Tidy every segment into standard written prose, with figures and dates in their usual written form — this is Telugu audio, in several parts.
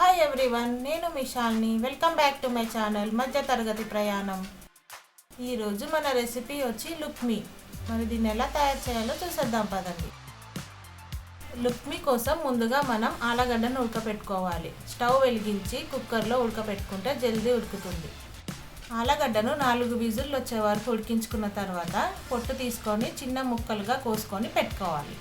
హాయ్ ఎవ్రీవన్, నేను మీ Shalini. Welcome back to my channel మధ్యతరగతి ప్రయాణం. ఈరోజు మన రెసిపీ వచ్చి లుక్మి. మరి దీన్ని ఎలా తయారు చేయాలో చూసేద్దాం పదండి. లుక్మి కోసం ముందుగా మనం ఆలుగడ్డను ఉడకపెట్టుకోవాలి. స్టవ్ వెలిగించి కుక్కర్లో ఉడకపెట్టుకుంటే జల్దీ ఉడుకుతుంది. ఆలుగడ్డను 4 విజిల్లు వచ్చే వరకు ఉడికించుకున్న తర్వాత పొట్టు తీసుకొని చిన్న ముక్కలుగా కోసుకొని పెట్టుకోవాలి.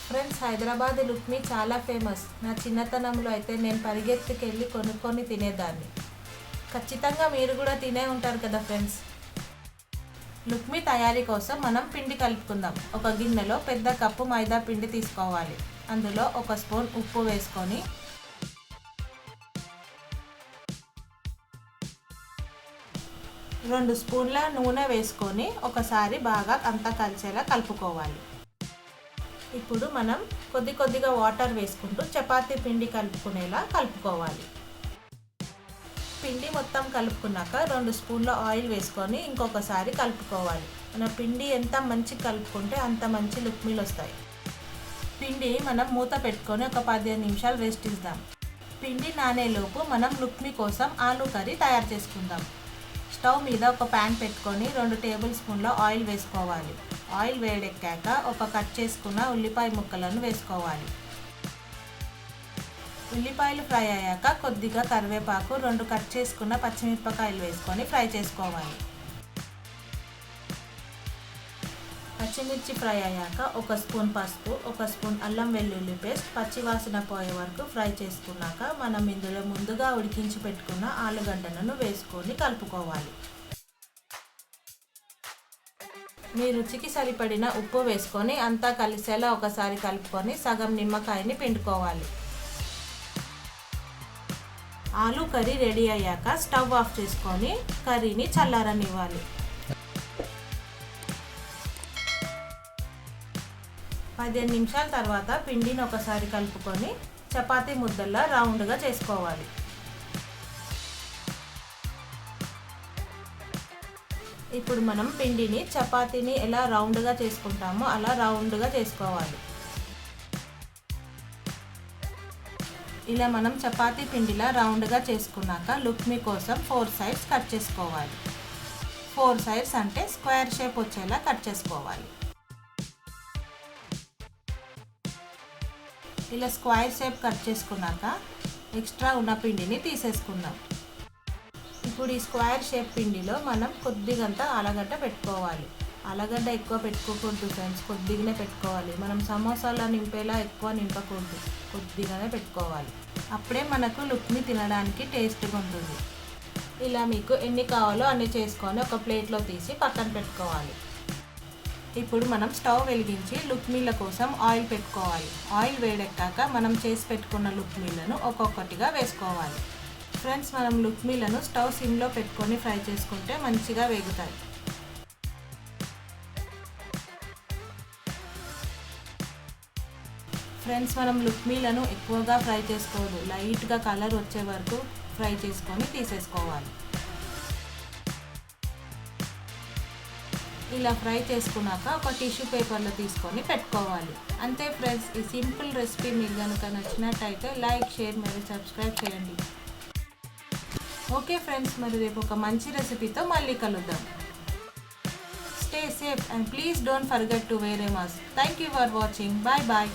ఫ్రెండ్స్, హైదరాబాద్ లుక్మి చాలా ఫేమస్. నా చిన్నతనంలో అయితే నేను పరిగెత్తుకెళ్ళి కొనుక్కొని తినేదాన్ని. ఖచ్చితంగా మీరు కూడా తినే ఉంటారు కదా ఫ్రెండ్స్. లుక్మి తయారీ కోసం మనం పిండి కలుపుకుందాం. ఒక గిన్నెలో పెద్ద కప్పు మైదా పిండి తీసుకోవాలి. అందులో 1 స్పూన్ ఉప్పు వేసుకొని 2 స్పూన్ల నూనె వేసుకొని ఒకసారి బాగా అంతా కలిసేలా కలుపుకోవాలి. ఇప్పుడు మనం కొద్దిగా వాటర్ వేసుకుంటూ చపాతీ పిండి కలుపుకునేలా కలుపుకోవాలి. పిండి మొత్తం కలుపుకున్నాక 2 స్పూన్ల ఆయిల్ వేసుకొని ఇంకొకసారి కలుపుకోవాలి. మన పిండి ఎంత మంచి కలుపుకుంటే అంత మంచి లుక్మీలు వస్తాయి. పిండి మనం మూత పెట్టుకొని ఒక 15 నిమిషాలు రెస్ట్ ఇద్దాం. పిండి నానేలోపు మనం లుక్మి కోసం ఆలూ కర్రీ తయారు చేసుకుందాం. స్టవ్ మీద ఒక ప్యాన్ పెట్టుకొని 2 టేబుల్ స్పూన్ల ఆయిల్ వేసుకోవాలి. ఆయిల్ వేడెక్కాక ఒక కట్ చేసుకున్న ఉల్లిపాయ ముక్కలను వేసుకోవాలి. ఉల్లిపాయలు ఫ్రై అయ్యాక కొద్దిగా కరివేపాకు, 2 కట్ చేసుకున్న పచ్చిమిరపకాయలు వేసుకొని ఫ్రై చేసుకోవాలి. పచ్చిమిర్చి ఫ్రై అయ్యాక 1 స్పూన్ పసుపు, 1 స్పూన్ అల్లం వెల్లుల్లి పేస్ట్ పచ్చివాసన పోయే వరకు ఫ్రై చేసుకున్నాక మనం ఇందులో ముందుగా ఉడికించి పెట్టుకున్న ఆలుగడ్డలను వేసుకొని కలుపుకోవాలి. మీ రుచికి సరిపడిన ఉప్పు వేసుకొని అంతా కలిసేలా ఒకసారి కలుపుకొని సగం నిమ్మకాయని పిండుకోవాలి. ఆలూ కర్రీ రెడీ అయ్యాక స్టవ్ ఆఫ్ చేసుకొని కర్రీని చల్లారనివ్వాలి. 15 నిమిషాల తర్వాత పిండిని ఒకసారి కలుపుకొని చపాతీ ముద్దల్లా రౌండ్గా చేసుకోవాలి. ఇప్పుడు మనం పిండిని చపాతీని ఎలా రౌండ్గా చేసుకుంటామో అలా రౌండ్గా చేసుకోవాలి. ఇలా మనం చపాతీ పిండిలా రౌండ్గా చేసుకున్నాక లుక్మి కోసం 4 సైడ్స్ కట్ చేసుకోవాలి. 4 సైడ్స్ అంటే స్క్వేర్ షేప్ వచ్చేలా కట్ చేసుకోవాలి. ఇలా స్క్వేర్ షేప్ కట్ చేసుకున్నాక ఎక్స్ట్రా ఉన్న పిండిని తీసేసుకుందాం. ఇప్పుడు ఈ స్క్వేర్ షేప్ పిండిలో మనం కొద్దిగంత ఆలుగడ్డ పెట్టుకోవాలి. ఆలుగడ్డ ఎక్కువ పెట్టుకోకూడదు ఫ్రెండ్స్, కొద్దిగానే పెట్టుకోవాలి. మనం సమోసాలో నింపేలా ఎక్కువ నింపకూడదు, కొద్దిగానే పెట్టుకోవాలి. అప్పుడే మనకు లుక్మి తినడానికి టేస్ట్గా ఉంటుంది. ఇలా మీకు ఎన్ని కావాలో అన్ని చేసుకొని ఒక ప్లేట్లో తీసి పక్కన పెట్టుకోవాలి. ఇప్పుడు మనం స్టవ్ వెలిగించి లుక్మీల కోసం ఆయిల్ పెట్టుకోవాలి. ఆయిల్ వేడెక్కాక మనం చేసి పెట్టుకున్న లుక్మీలను ఒక్కొక్కటిగా వేసుకోవాలి. ఫ్రెండ్స్, మనం లుక్మీలను స్టవ్ సిమ్లో పెట్టుకొని ఫ్రై చేసుకుంటే మంచిగా వేగుతాయి. ఫ్రెండ్స్, మనం లుక్మీలను ఎక్కువగా ఫ్రై చేసుకోవద్దు, లైట్గా కలర్ వచ్చే వరకు ఫ్రై చేసుకొని తీసేసుకోవాలి. ఇలా ఫ్రై చేసుకున్నాక ఒక టిష్యూ పేపర్లో తీసుకొని పెట్టుకోవాలి. అంతే ఫ్రెండ్స్, ఈ సింపుల్ రెసిపీ మీకు కనుక నచ్చినట్టయితే లైక్, షేర్ మరియు సబ్స్క్రైబ్ చేయండి. ఓకే ఫ్రెండ్స్, మరి రేపు ఒక మంచి రెసిపీతో మళ్ళీ కలుద్దాం. Stay safe and please don't forget to wear a mask. Thank you for watching. Bye bye.